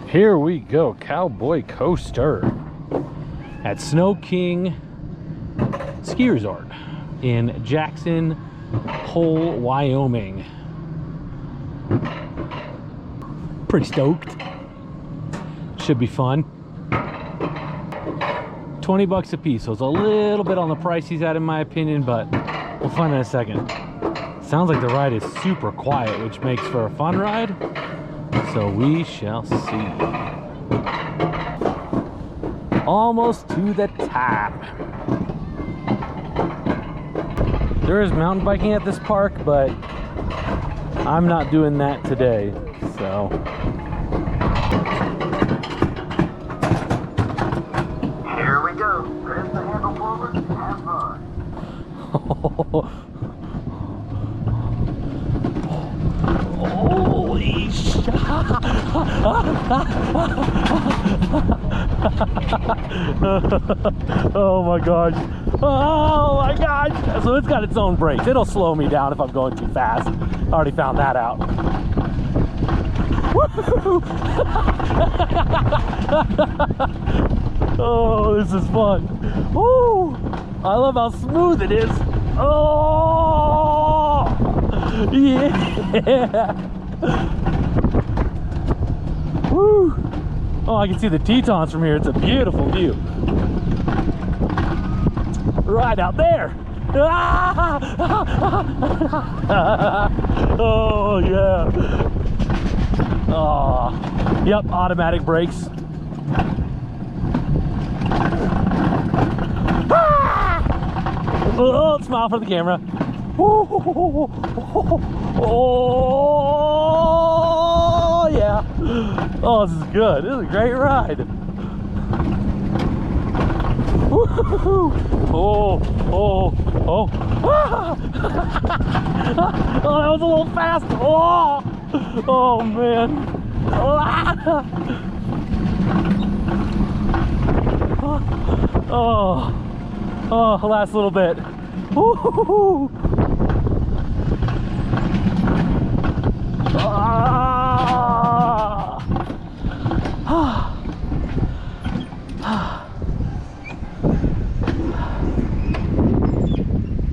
Here we go, Cowboy Coaster at Snow King Ski Resort in Jackson Hole, Wyoming. Pretty stoked. Should be fun. 20 bucks a piece, so it's a little bit on the pricey side in my opinion, but we'll find in a second. Sounds like the ride is super quiet, which makes for a fun ride. So we shall see. Almost to the top. There is mountain biking at this park, but I'm not doing that today. So here we go. Press the handle forward and have fun. Holy shit. Oh my gosh. Oh my gosh. So it's got its own brakes. It'll slow me down if I'm going too fast. I already found that out. Oh, this is fun. Woo! I love how smooth it is. Oh! Yeah! Woo! Oh, I can see the Tetons from here. It's a beautiful view. Right out there. Oh, yeah. Oh, yep, automatic brakes. Oh, smile for the camera. Oh, yeah. Oh, this is good. This is a great ride. Oh, oh, oh. Oh, that was a little fast. Oh, oh man. Oh, oh, last little bit. Oh,